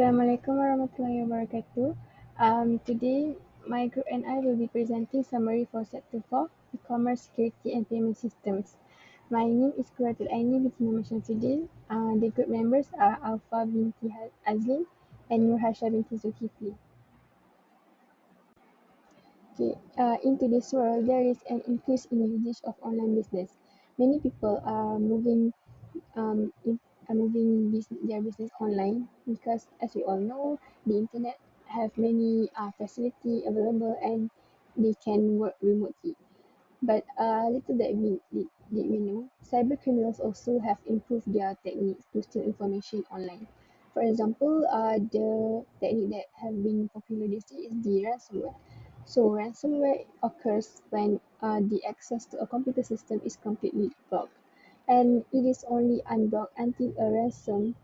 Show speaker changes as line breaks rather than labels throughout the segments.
Assalamualaikum warahmatullahi wabarakatuh. Today, my group and I will be presenting summary for Sector 4, E-commerce, Security and Payment Systems. My name is Qurratul Aini binti Shamsuddin. The group members are Awfa binti Azlin and Nur Hasya binti Zulkifli. Okay, in today's world, there is an increase in the usage of online business. Many people are moving their business online because, as we all know, the internet have many facility available and they can work remotely. But little that did we know, cyber criminals also have improved their techniques to steal information online. For example, the technique that have been popular these days is the ransomware. So ransomware occurs when the access to a computer system is completely blocked, and it is only unblocked until a ransom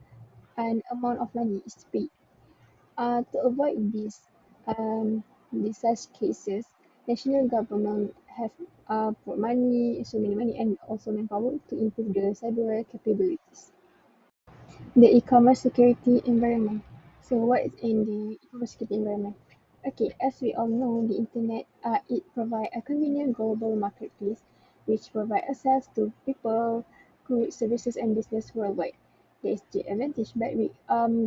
an amount of money is paid. To avoid these such cases, national government have put money, so many money, and also manpower to improve the cyberware capabilities. The e-commerce security environment. So what is in the e-commerce security environment? Okay, as we all know, the internet it provide a convenient global marketplace which provide access to people, goods, services, and business worldwide. There is the advantage, but the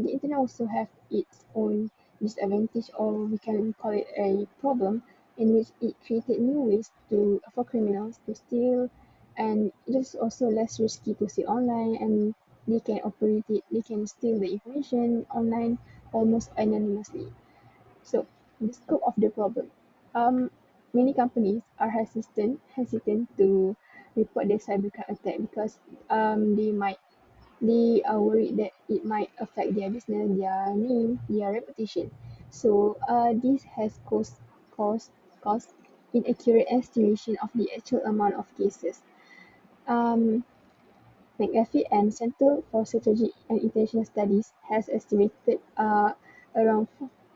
internet also have its own disadvantage, or we can call it a problem, in which it created new ways for criminals to steal, and it is also less risky to see online, and they can steal the information online almost anonymously. So the scope of the problem. Um, Many companies are hesitant to report their cybercrime attack because they are worried that it might affect their business, their name, their reputation. So this has caused inaccurate estimation of the actual amount of cases. Um, McAfee and Center for Strategic and International Studies has estimated around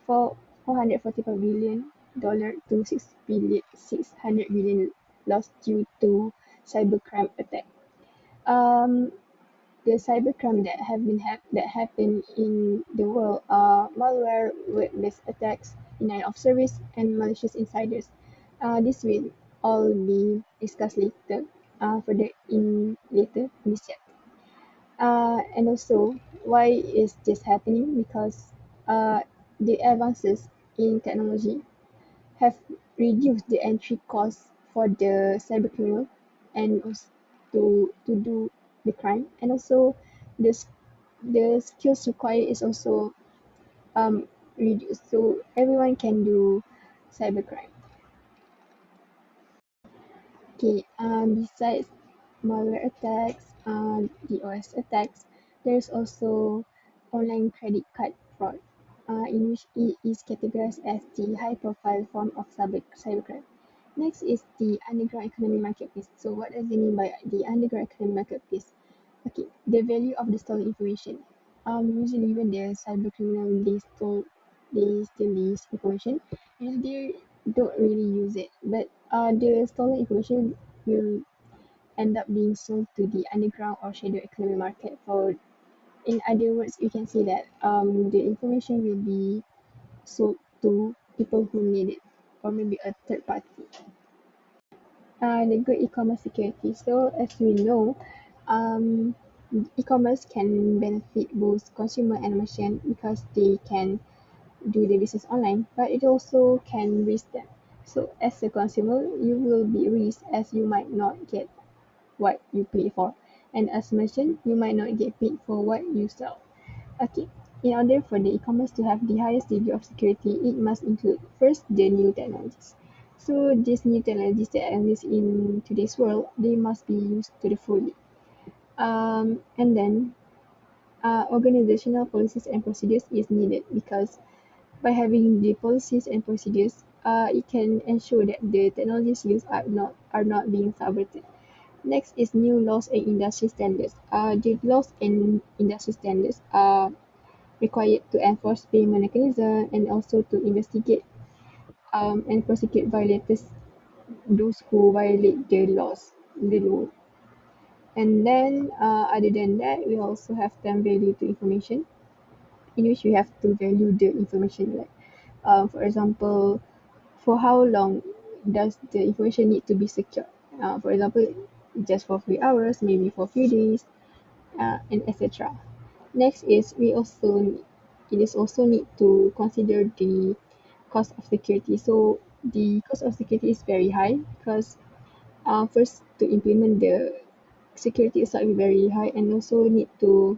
four $445 billion to $600 billion lost due to cybercrime attack. Um, the cybercrime that happen in the world are malware, web-based attacks, denial of service, and malicious insiders. This will all be discussed later, further in later in this chat. And also, why is this happening? Because the advances in technology have reduced the entry cost for the cybercriminal and also to do the crime, and also the the skills required is also reduced, so everyone can do cybercrime. Okay, besides malware attacks, DOS attacks, there's also online credit card fraud, in which it is categorized as the high-profile form of cybercrime. Next is the underground economy marketplace. So what does it mean by the underground economy marketplace? Okay, the value of the stolen information. Usually when the cyber criminal they steal this information, and they don't really use it. But the stolen information will end up being sold to the underground or shadow economy market. For in other words, you can say that the information will be sold to people who need it, or maybe a third party. The good e-commerce security. So as we know, um, e-commerce can benefit both consumer and merchant because they can do the business online, but it also can risk them. So as a consumer, you will be risked as you might not get what you pay for, and as merchant, you might not get paid for what you sell. Okay, in order for the e-commerce to have the highest degree of security, it must include first the new technologies. So these new technologies that are used in today's world, they must be used to the fully. And then organizational policies and procedures is needed because by having the policies and procedures, it can ensure that the technologies used are not being subverted. Next is new laws and industry standards. The laws and industry standards are required to enforce payment mechanism and also to investigate and prosecute violators, those who violate the law. And then other than that, we also have time value to information. in which you have to value the information. Like, for example, for how long does the information need to be secure? For example, just for 3 hours, maybe for a few days, and etc. Next is it is also need to consider the cost of security. So the cost of security is very high because first to implement the security is like very high, and also need to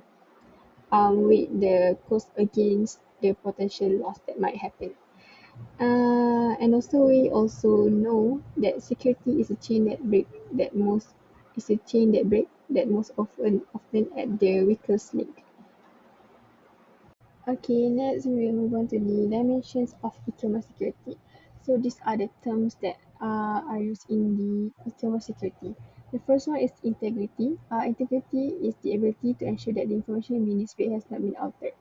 weigh the cost against the potential loss that might happen. And also we also know that security is a chain that break that most is a chain that break that most often at the weakest link. Okay, next we will move on to the dimensions of e-commerce security. So these are the terms that are used in the e-commerce security. The first one is integrity. Integrity is the ability to ensure that the information being displayed has not been altered.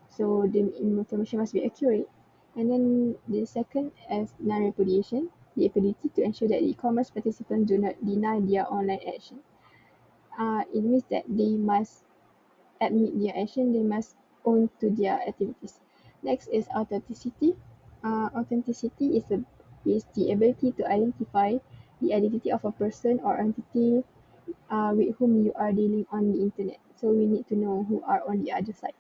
So the information must be accurate. And then the second is non-repudiation, the ability to ensure that e-commerce participants do not deny their online action. It means that they must admit their action, they must own to their activities. Next is authenticity. Authenticity is the ability to identify the identity of a person or entity with whom you are dealing on the internet. So we need to know who are on the other side.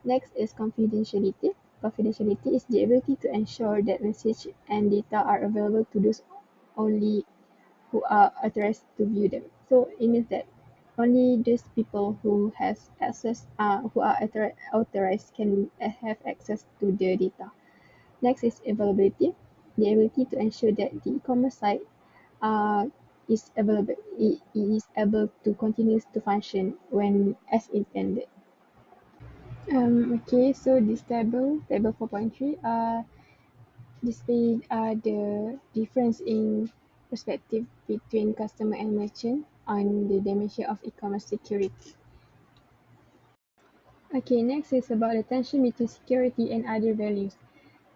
Next is confidentiality. Confidentiality is the ability to ensure that message and data are available to those only who are authorized to view them. So it means that only those people who has access, who are authorized can have access to the data. Next is availability, the ability to ensure that the e-commerce site uh, is available, it is able to continue to function when as intended. Okay, so this table 4.3, display the difference in perspective between customer and merchant on the dimension of e-commerce security. Okay, next is about the tension between security and other values.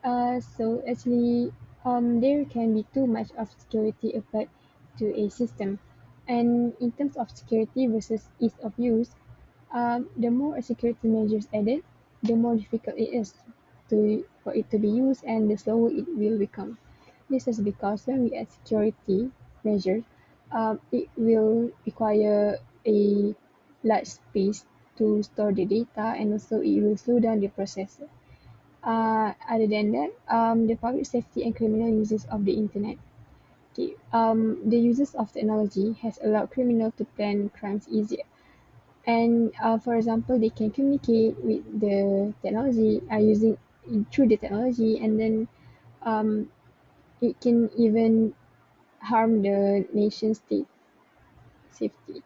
So actually, there can be too much of security applied to a system, and in terms of security versus ease of use, the more a security measures added, the more difficult it is for it to be used, and the slower it will become. This is because when we add security measures, it will require a large space to store the data, and also it will slow down the process. Other than that, the public safety and criminal uses of the internet. Okay, the uses of technology has allowed criminals to plan crimes easier. And for example, they can communicate with the technology using through the technology, and then um, it can even harm the nation state safety.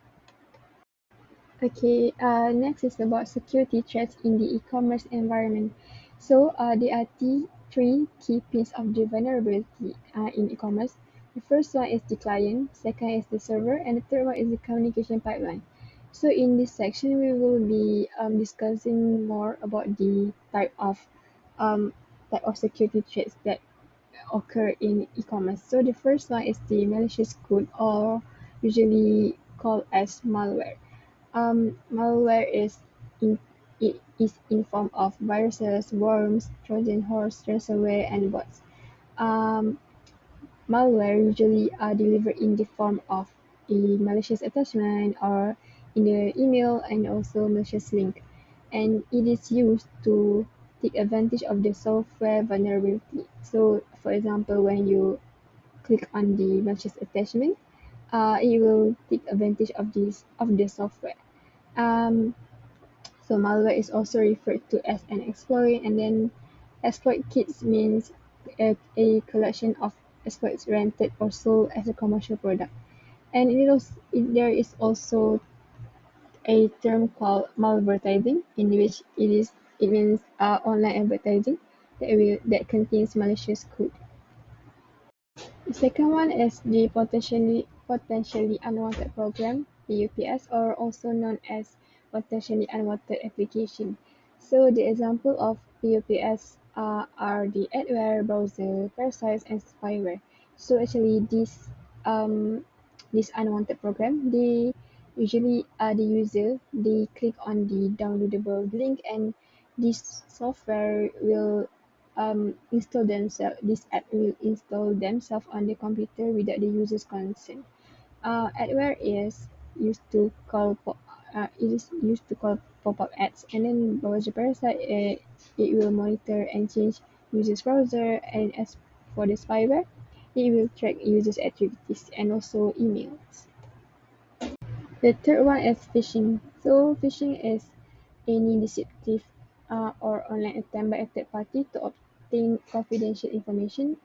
Okay, next is about security threats in the e-commerce environment. So there are three key pieces of the vulnerability in e-commerce. The first one is the client, second is the server, and the third one is the communication pipeline. So in this section, we will be discussing more about the um, type of security threats that occur in e-commerce. So the first one is the malicious code, or usually called as malware. Malware in it is in form of viruses, worms, Trojan horse, ransomware, and bots. Um, Malware usually are delivered in the form of a malicious attachment or in the email, and also malicious link, and it is used to take advantage of the software vulnerability. So, for example, when you click on the malicious attachment, it will take advantage of the software. Um, so malware is also referred to as an exploit, and then exploit kits means a collection of exploits rented or sold as a commercial product. And there is also a term called malvertising, in which it means online advertising that contains malicious code. The second one is the potentially unwanted program, PUPS, or also known as potentially unwanted application. So the example of PUPS are the adware, browser, parasites, and spyware. So actually, this unwanted program, they usually the user they click on the downloadable link, and this software will install themselves. This app will install themselves on the computer without the user's consent. Adware is used to call it is used to call pop-up ads, and then browser parasite, it will monitor and change users browser, and as for the spyware, it will track users activities and also emails. The third one is phishing. So phishing is any deceptive or online attempt by a third party to obtain confidential information,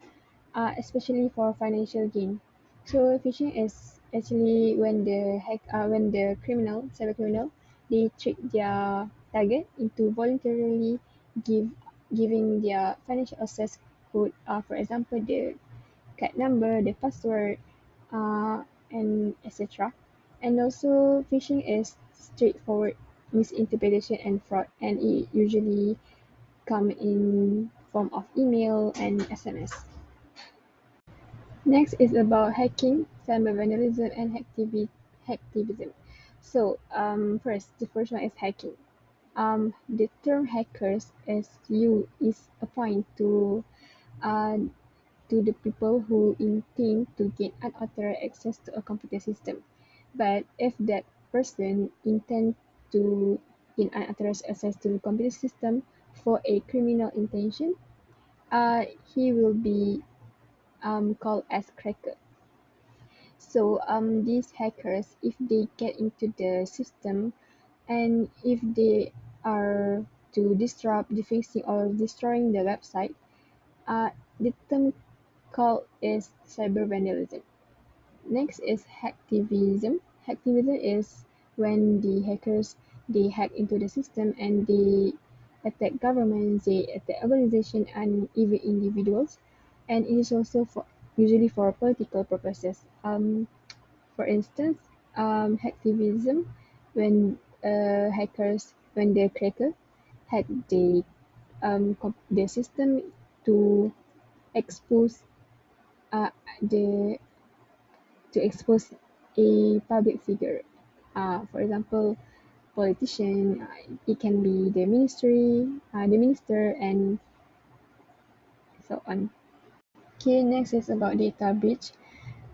especially for financial gain. So phishing is actually when the cyber criminal, they trick their target into voluntarily give giving their financial access code, for example, the card number, the password, uh, and etc. And also, phishing is straightforward misinterpretation and fraud, and it usually come in form of email and SMS. Next is about hacking, cyber vandalism, and hacktivism. So, first, the first one is hacking. The term hackers is applied uh, to the people who intend to gain unauthorized access to a computer system. But if that person intends to gain unauthorized access to the computer system for a criminal intention, he will be called as cracker. So these hackers, if they get into the system and if they are to disrupt, defacing or destroying the website, uh, the term called is cyber vandalism. Next is hacktivism. Hacktivism is when the hackers, they hack into the system and they attack governments, they attack organizations and even individuals. And it is also for usually for political purposes. For instance, hacktivism, when hackers, when the cracker hack the system to expose uh, the expose a public figure. For example, politician. It can be the minister, and so on. Okay, next is about data breach.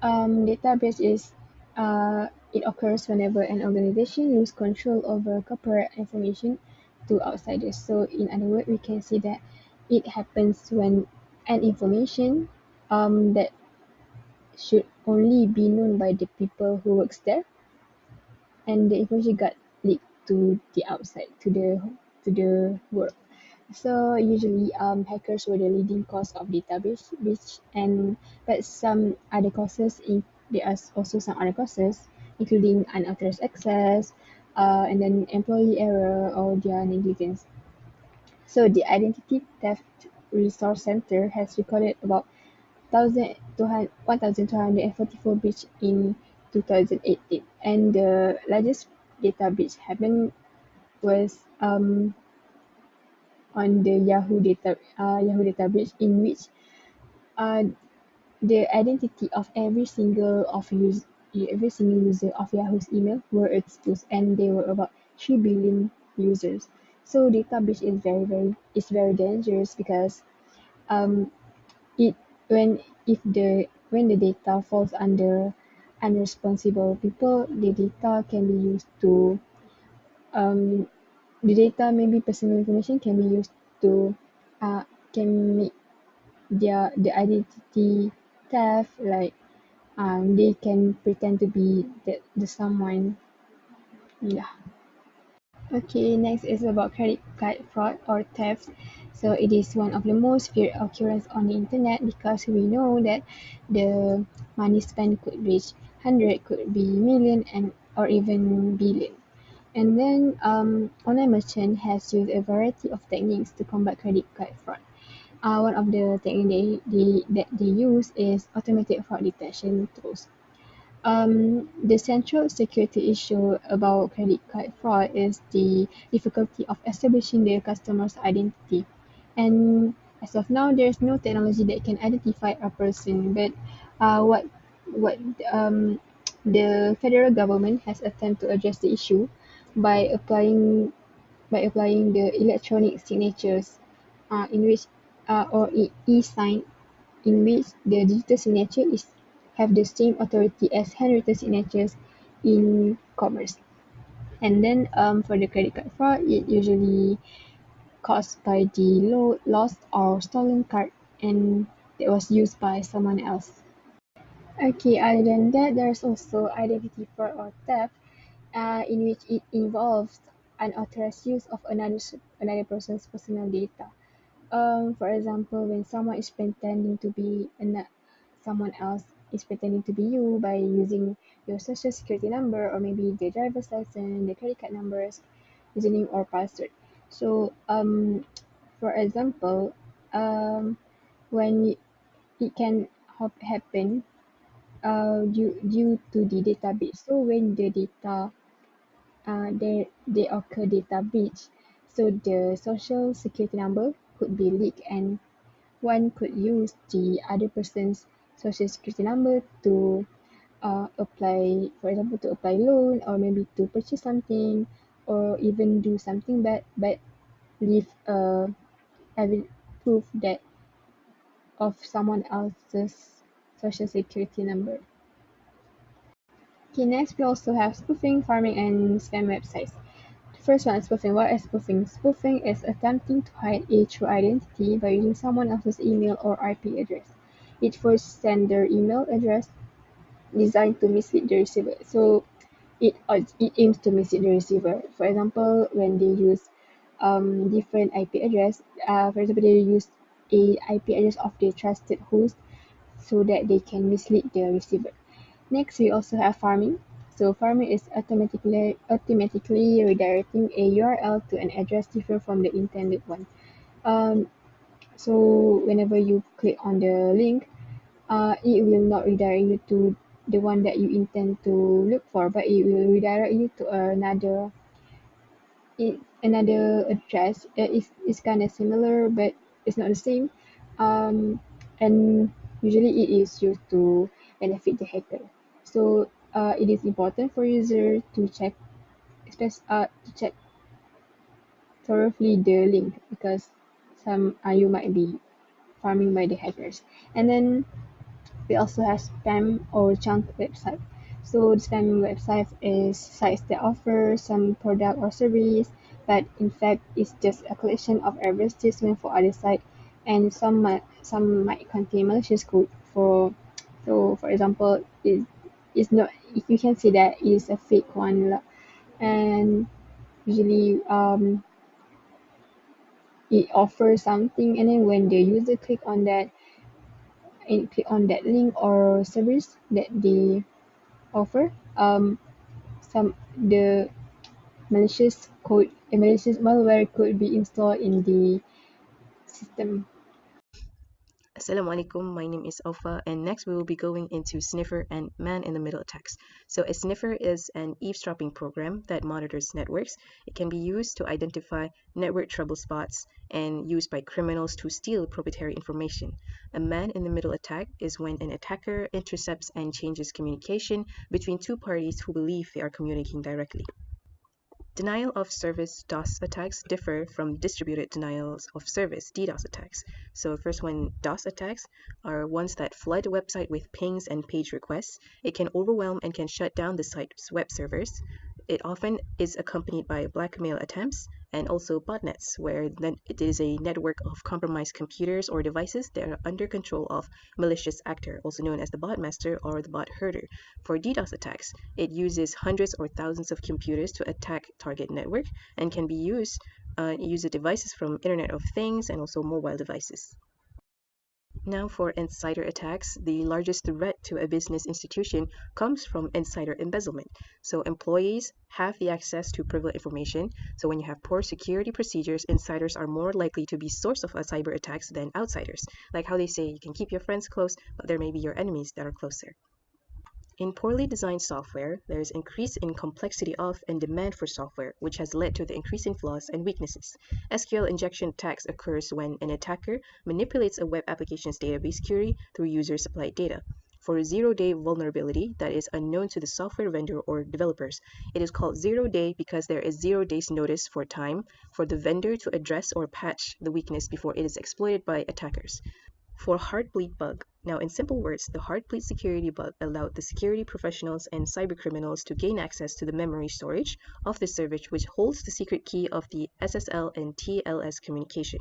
Data breach is it occurs whenever an organization loses control over corporate information to outsiders. So, in other words, we can see that it happens when an information that should only be known by the people who works there, and the information got leaked to the outside, to the world. So usually, hackers were the leading cause of database breach, and but some other causes, there are also some other causes, including unauthorized access, and then employee error or their negligence. So the Identity Theft Resource Center has recorded about 1,244 breach in 2018, and the largest data breach happened was on the Yahoo data breach, in which uh, the identity of every single user of Yahoo's email were exposed, and there were about 3 billion users. So data breach is very dangerous because um, it when if the when the data falls under unresponsible people, the data can be used to um, the data, maybe personal information, can be used to uh, can make the identity theft, like they can pretend to be the someone. Yeah. Okay, next is about credit card fraud or theft. So it is one of the most feared occurrence on the internet because we know that the money spent could reach hundred, could be million, and or even billion. And then online merchant has used a variety of techniques to combat credit card fraud. One of the techniques that they use is automatic fraud detection tools. The central security issue about credit card fraud is the difficulty of establishing the customer's identity. And as of now, there's no technology that can identify a person. But what what the federal government has attempted to address the issue by applying by applying the electronic signatures in which or e-sign in which the digital signature is have the same authority as handwritten signatures in commerce. And then for the credit card fraud, it usually caused by the lost or stolen card and that was used by someone else. Okay, other than that, there's also identity fraud or theft, in which it involves unauthorized use of another person's personal data. For example, when someone is pretending to be someone else is pretending to be you by using your social security number or maybe the driver's license, the credit card numbers, username or password. So, for example, when it can happen due to the data breach. So when the data they occur data breach, so the social security number could be leaked and one could use the other person's social security number to apply, for example, to apply loan or maybe to purchase something or even do something bad, but leave proof that of someone else's social security number. Okay, next we also have spoofing, farming, and spam websites. The first one is spoofing. What is spoofing? Spoofing is attempting to hide a true identity by using someone else's email or IP address. It first sends their email address designed to mislead the receiver. So it aims to mislead the receiver. For example, when they use different IP address, for example, they use a IP address of the trusted host so that they can mislead the receiver. Next, we also have farming. So farming is automatically redirecting a URL to an address different from the intended one. Um, so whenever you click on the link, it will not redirect you to the one that you intend to look for, but it will redirect you to another address. It's kind of similar, but it's not the same. And usually it is used to benefit the hacker. So it is important for user to check thoroughly the link because some you might be farming by the hackers. And then we also have spam or junk website. So the spam website is sites that offer some product or service, but in fact it's just a collection of advertisements for other site, and some might contain malicious code. For example, it's not you can see that it's a fake one lah. And usually it offers something, and then when the user click on that link or service that they offer, some the malicious malware could be installed in the system.
Assalamu alaikum, my name is Awfa, and next we will be going into sniffer and man-in-the-middle attacks. So a sniffer is an eavesdropping program that monitors networks. It can be used to identify network trouble spots and used by criminals to steal proprietary information. A man-in-the-middle attack is when an attacker intercepts and changes communication between two parties who believe they are communicating directly. Denial of service DOS attacks differ from distributed denials of service DDoS attacks. So first one, DOS attacks are ones that flood a website with pings and page requests. It can overwhelm and can shut down the site's web servers. It often is accompanied by blackmail attempts and also botnets, where then it is a network of compromised computers or devices that are under control of malicious actor, also known as the botmaster or the bot herder. For DDoS attacks, it uses hundreds or thousands of computers to attack target network and can be used use devices from Internet of Things and also mobile devices. Now for insider attacks, the largest threat to a business institution comes from insider embezzlement. So employees have the access to privileged information. So when you have poor security procedures, insiders are more likely to be source of a cyber attacks than outsiders. Like how they say you can keep your friends close, but there may be your enemies that are closer. In poorly designed software, there is increase in complexity of and demand for software, which has led to the increasing flaws and weaknesses. SQL injection attacks occurs when an attacker manipulates a web application's database query through user-supplied data. for a zero-day vulnerability that is unknown to the software vendor or developers. It is called zero-day because there is 0 days notice for time for the vendor to address or patch the weakness before it is exploited by attackers. For Heartbleed bug. Now, in simple words, the Heartbleed security bug allowed the security professionals and cybercriminals to gain access to the memory storage of the server, which holds the secret key of the SSL and TLS communication.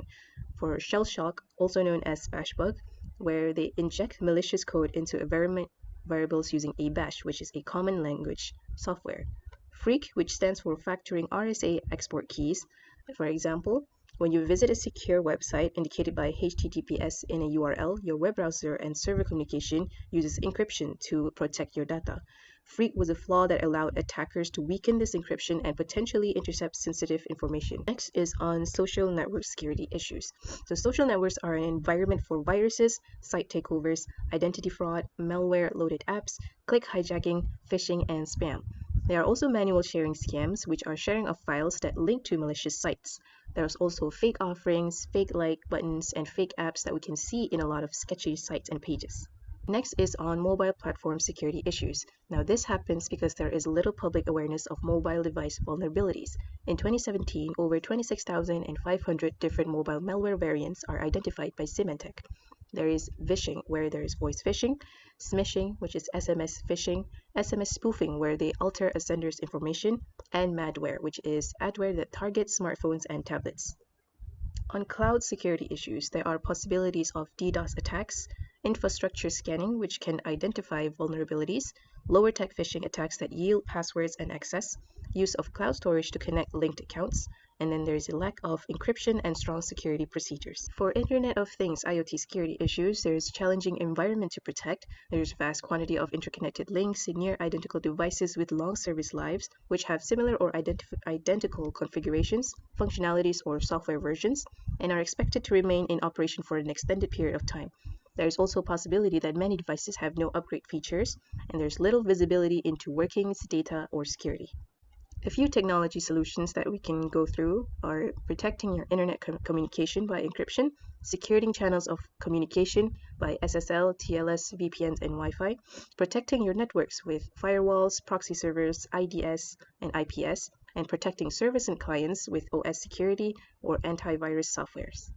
For Shell Shock, also known as bash bug, where they inject malicious code into environment variables using a bash, which is a common language software. Freak, which stands for Factoring RSA Export Keys. For example, when you visit a secure website indicated by HTTPS in a URL, your web browser and server communication uses encryption to protect your data. Freak was a flaw that allowed attackers to weaken this encryption and potentially intercept sensitive information. Next is on social network security issues. So social networks are an environment for viruses, site takeovers, identity fraud, malware-loaded apps, click hijacking, phishing, and spam. There are also manual sharing scams, which are sharing of files that link to malicious sites. There's also fake offerings, fake like buttons, and fake apps that we can see in a lot of sketchy sites and pages. Next is on mobile platform security issues. Now this happens because there is little public awareness of mobile device vulnerabilities. In 2017, over 26,500 different mobile malware variants are identified by Symantec. There is vishing, where there is voice phishing, smishing, which is SMS phishing, SMS spoofing, where they alter a sender's information, and madware, which is adware that targets smartphones and tablets. On cloud security issues, there are possibilities of DDoS attacks, infrastructure scanning, which can identify vulnerabilities, lower tech phishing attacks that yield passwords and access, use of cloud storage to connect linked accounts, and then there is a lack of encryption and strong security procedures. For Internet of Things IoT security issues, there is challenging environment to protect, there is vast quantity of interconnected links, near identical devices with long service lives, which have similar or identical configurations, functionalities, or software versions, and are expected to remain in operation for an extended period of time. There is also a possibility that many devices have no upgrade features, and there's little visibility into workings, data, or security. A few technology solutions that we can go through are protecting your internet communication by encryption, securing channels of communication by SSL, TLS, VPNs, and Wi-Fi, protecting your networks with firewalls, proxy servers, IDS, and IPS, and protecting servers and clients with OS security or antivirus softwares.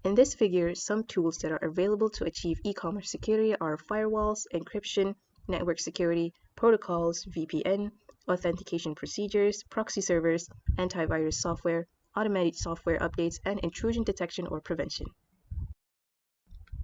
In this figure, some tools that are available to achieve e-commerce security are firewalls, encryption, network security, protocols, VPN, authentication procedures, proxy servers, antivirus software, automated software updates, and intrusion detection or prevention.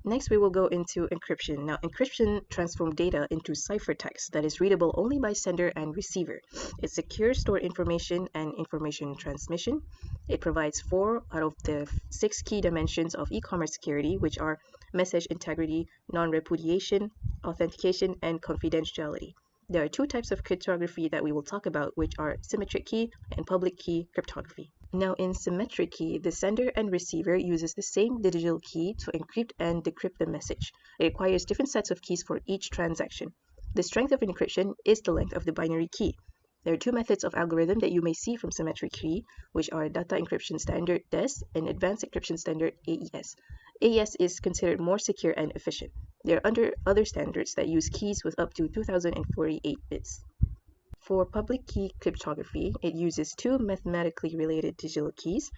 Next, we will go into encryption. Now, encryption transforms data into ciphertext that is readable only by sender and receiver. It secures stored information and information transmission. It provides 4 out of the 6 key dimensions of e-commerce security, which are message integrity, non-repudiation, authentication, and confidentiality. There are 2 types of cryptography that we will talk about, which are symmetric key and public key cryptography. Now, in symmetric key, the sender and receiver uses the same digital key to encrypt and decrypt the message. It requires different sets of keys for each transaction. The strength of encryption is the length of the binary key. There are 2 methods of algorithm that you may see from symmetric key, which are data encryption standard DES and advanced encryption standard AES. AES is considered more secure and efficient. There are other standards that use keys with up to 2048 bits. For public key cryptography, it uses 2 mathematically related digital keys,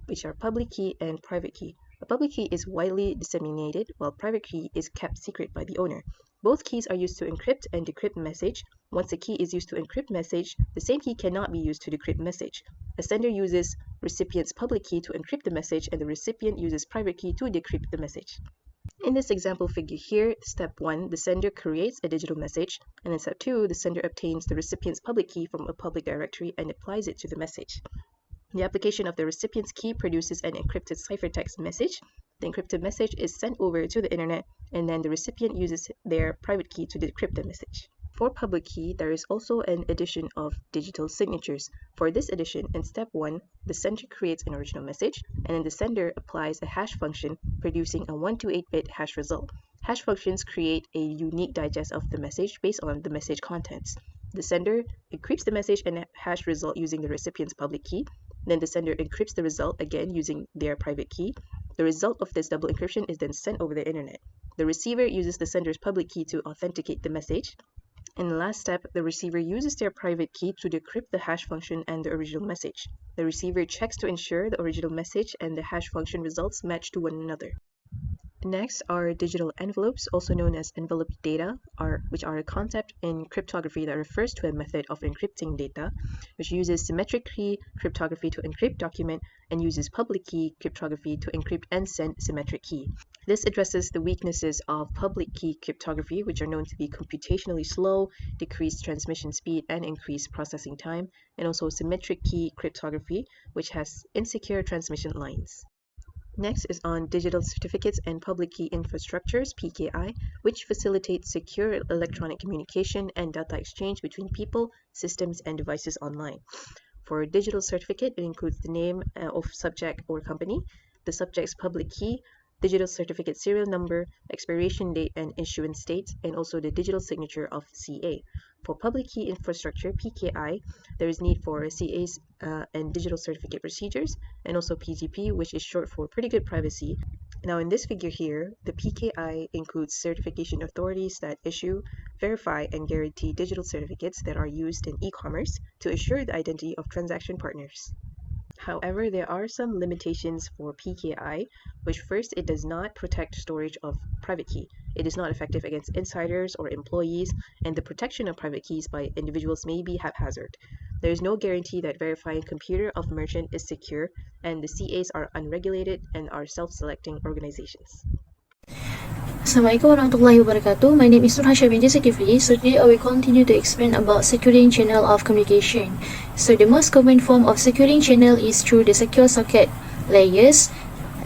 which are public key and private key. A public key is widely disseminated, while private key is kept secret by the owner. Both keys are used to encrypt and decrypt message. Once a key is used to encrypt message, the same key cannot be used to decrypt message. A sender uses recipient's public key to encrypt the message, and the recipient uses private key to decrypt the message. In this example figure here, step 1, the sender creates a digital message, and in step 2, the sender obtains the recipient's public key from a public directory and applies it to the message. The application of the recipient's key produces an encrypted ciphertext message. The encrypted message is sent over to the internet, and then the recipient uses their private key to decrypt the message. For public key, there is also an addition of digital signatures. For this addition, in step 1, the sender creates an original message, and then the sender applies a hash function, producing a 128-bit hash result. Hash functions create a unique digest of the message based on the message contents. The sender encrypts the message and hash result using the recipient's public key. Then the sender encrypts the result again using their private key. The result of this double encryption is then sent over the internet. The receiver uses the sender's public key to authenticate the message. In the last step, the receiver uses their private key to decrypt the hash function and the original message. The receiver checks to ensure the original message and the hash function results match to one another. Next are digital envelopes, also known as enveloped data, which are a concept in cryptography that refers to a method of encrypting data, which uses symmetric key cryptography to encrypt document and uses public key cryptography to encrypt and send symmetric key. This addresses the weaknesses of public key cryptography, which are known to be computationally slow, decreased transmission speed, and increased processing time, and also symmetric key cryptography, which has insecure transmission lines. Next is on digital certificates and public key infrastructures, PKI, which facilitate secure electronic communication and data exchange between people, systems, and devices online. For a digital certificate, it includes the name of subject or company, the subject's public key, digital certificate serial number, expiration date and issuance date, and also the digital signature of CA. For public key infrastructure, PKI, there is need for CAs and digital certificate procedures, and also PGP, which is short for pretty good privacy. Now in this figure here, the PKI includes certification authorities that issue, verify, and guarantee digital certificates that are used in e-commerce to assure the identity of transaction partners. However, there are some limitations for PKI, which first, it does not protect storage of private key. It is not effective against insiders or employees, and the protection of private keys by individuals may be haphazard. There is no guarantee that verifying computer of merchant is secure, and the CAs are unregulated and are self-selecting organizations.
Assalamualaikum warahmatullahi wabarakatuh. My name is Nur Hasya binti Zulkifli. So today I will continue to explain about securing channel of communication. So the most common form of securing channel is through the secure socket layers,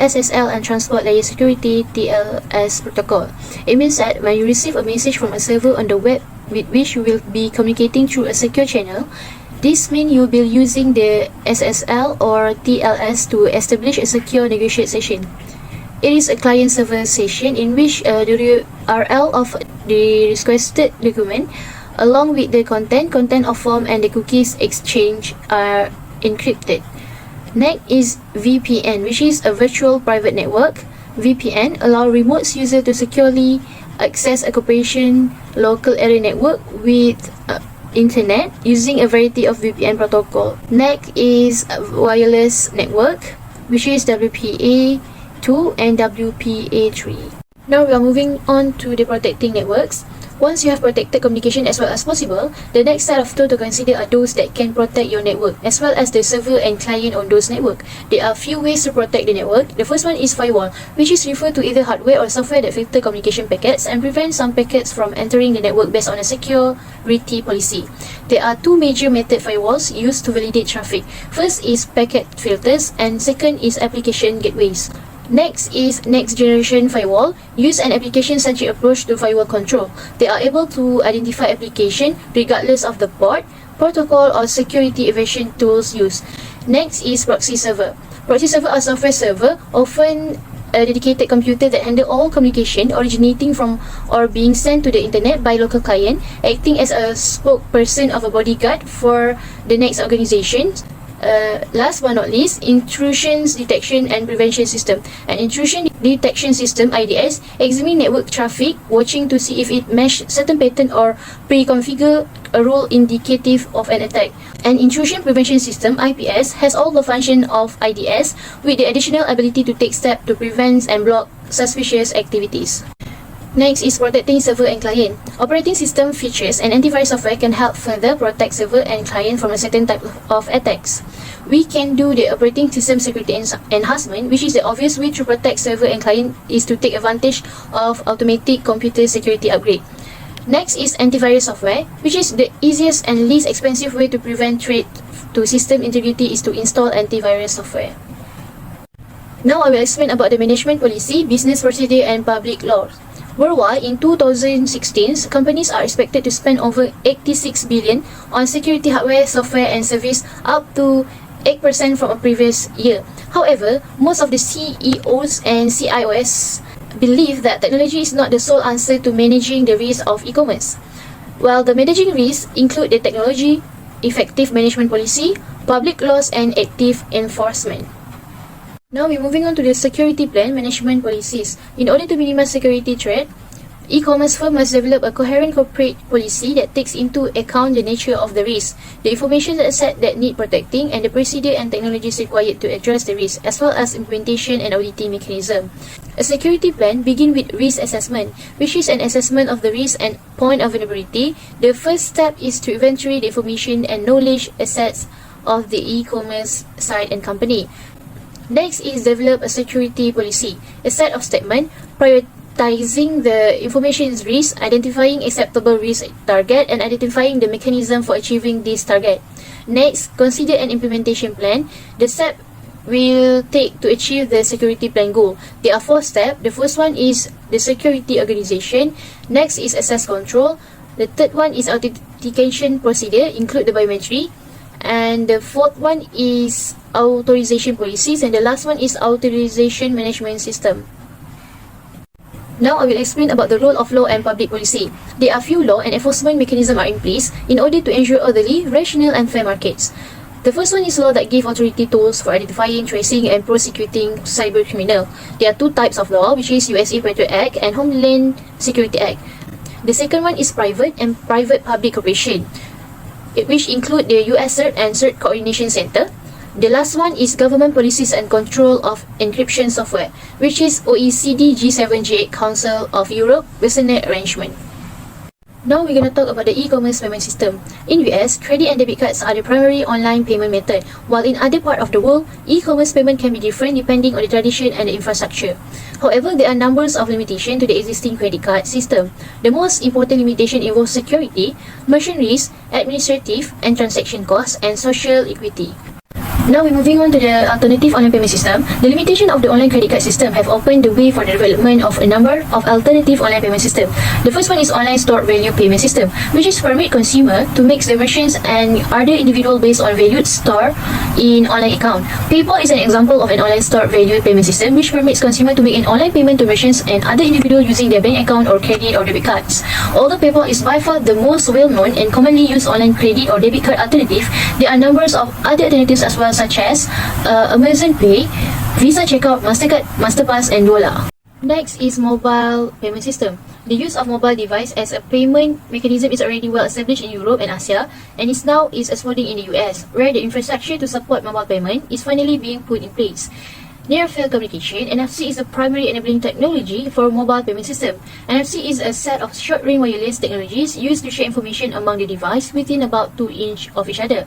SSL and transport layer security, TLS protocol. It means that when you receive a message from a server on the web with which you will be communicating through a secure channel, this means you will be using the SSL or TLS to establish a secure negotiate session. It is a client-server session in which the URL of the requested document, along with the content of form, and the cookies exchange are encrypted. Next is VPN, which is a virtual private network. VPN allows remote users to securely access a corporation local area network with internet using a variety of VPN protocol. Next is wireless network, which is WPA2 and WPA3. Now we are moving on to the protecting networks. Once you have protected communication as well as possible, the next set of tools to consider are those that can protect your network as well as the server and client on those network. There are few ways to protect the network. The first one is firewall, which is referred to either hardware or software that filter communication packets and prevent some packets from entering the network based on a security policy. There are two major method firewalls used to validate traffic. First is packet filters and second is application gateways. Next is next generation firewall. Use an application-centric approach to firewall control. They are able to identify application regardless of the port, protocol or security evasion tools used. Next is proxy server. Proxy server are software server, often a dedicated computer that handle all communication originating from or being sent to the internet by local client, acting as a spokesperson of a bodyguard for the next organization. Last but not least, intrusions detection and prevention system. An intrusion detection system, IDS, examine network traffic, watching to see if it matches certain pattern or pre-configure a role indicative of an attack. An intrusion prevention system, IPS, has all the function of IDS with the additional ability to take steps to prevent and block suspicious activities. Next is protecting server and client. Operating system features and antivirus software can help further protect server and client from a certain type of attacks. We can do the operating system security enhancement, which is the obvious way to protect server and client is to take advantage of automatic computer security upgrade. Next is antivirus software, which is the easiest and least expensive way to prevent threat to system integrity is to install antivirus software. Now I will explain about the management policy, business procedure and public law. Worldwide, in 2016, companies are expected to spend over 86 billion on security hardware, software and service, up to 8% from a previous year. However, most of the CEOs and CIOs believe that technology is not the sole answer to managing the risk of e-commerce. While the managing risks include the technology, effective management policy, public laws and active enforcement. Now we're moving on to the security plan management policies. In order to minimize security threat, e-commerce firm must develop a coherent corporate policy that takes into account the nature of the risk, the information asset that need protecting, and the procedure and technologies required to address the risk, as well as implementation and auditing mechanism. A security plan begins with risk assessment, which is an assessment of the risk and point of vulnerability. The first step is to inventory the information and knowledge assets of the e-commerce site and company. Next is develop a security policy, a set of statements prioritizing the information's risk, identifying acceptable risk target, and identifying the mechanism for achieving this target. Next, consider an implementation plan. The step will take to achieve the security plan goal. There are 4 steps. The first one is the security organization. Next is access control. The third one is authentication procedure, include the biometry. And the fourth one is authorization policies, and the last one is authorization management system. Now I will explain about the role of law and public policy. There are few law and enforcement mechanisms are in place in order to ensure orderly, rational and fair markets. The first one is law that give authority tools for identifying, tracing and prosecuting cyber criminal. There are 2 types of law, which is USA Patriot Act and Homeland Security Act. The second one is private and private-public cooperation, which include the US CERT and CERT Coordination Center. The last one is government policies and control of encryption software, which is OECD G7 G8 Council of Europe Business Arrangement. Now we're going to talk about the e-commerce payment system. In US, credit and debit cards are the primary online payment method, while in other parts of the world, e-commerce payment can be different depending on the tradition and the infrastructure. However, there are numbers of limitations to the existing credit card system. The most important limitation involves security, merchant risk, administrative and transaction costs, and social equity. Now we're moving on to the alternative online payment system. The limitation of the online credit card system have opened the way for the development of a number of alternative online payment systems. The first one is online stored value payment system, which is permit consumer to make the merchants and other individual based on valued store in online account. PayPal is an example of an online stored value payment system which permits consumer to make an online payment to merchants and other individuals using their bank account or credit or debit cards. Although PayPal is by far the most well-known and commonly used online credit or debit card alternative, there are numbers of other alternatives as well, such as Amazon Pay, Visa Checkout, Mastercard, Masterpass, and Dola. Next is mobile payment system. The use of mobile device as a payment mechanism is already well established in Europe and Asia, and is now exploding in the US, where the infrastructure to support mobile payment is finally being put in place. Near-field communication, NFC is the primary enabling technology for mobile payment system. NFC is a set of short-range wireless technologies used to share information among the device within about 2 inches of each other.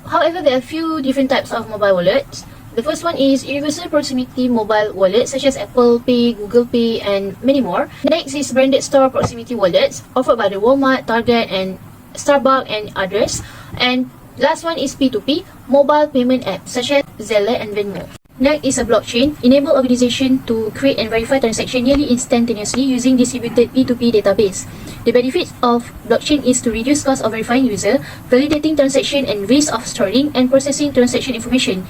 However, there are a few different types of mobile wallets. The first one is universal proximity mobile wallets such as Apple Pay, Google Pay, and many more. Next is branded store proximity wallets offered by the Walmart, Target, and Starbucks and others. And last one is P2P mobile payment apps such as Zelle and Venmo. Next is a blockchain, enable organization to create and verify transactions nearly instantaneously using distributed P2P database. The benefit of blockchain is to reduce cost of verifying user, validating transaction, and risk of storing and processing transaction information.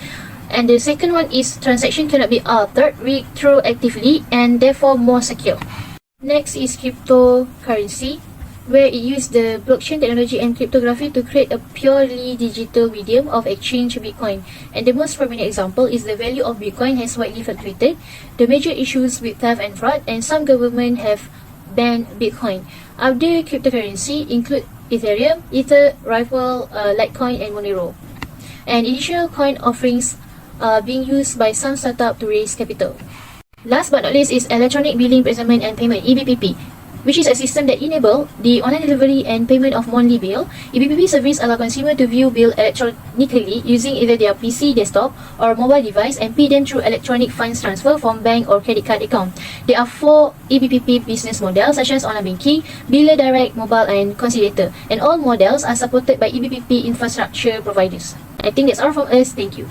And the second one is transaction cannot be altered retroactively and therefore more secure. Next is cryptocurrency, where it uses the blockchain technology and cryptography to create a purely digital medium of exchange Bitcoin. And the most prominent example is the value of Bitcoin has widely fluctuated, the major issues with theft and fraud, and some governments have banned Bitcoin. Other cryptocurrency include Ethereum, Ether, Ripple, Litecoin, and Monero. And initial coin offerings are being used by some startups to raise capital. Last but not least is electronic billing, presentment, and payment (EBPP), which is a system that enables the online delivery and payment of monthly bill. EBPP service allow consumer to view bill electronically using either their PC, desktop, or mobile device and pay them through electronic funds transfer from bank or credit card account. There are 4 EBPP business models such as online banking, biller direct, mobile, and conciliator, and all models are supported by EBPP infrastructure providers. I think that's all from us. Thank you.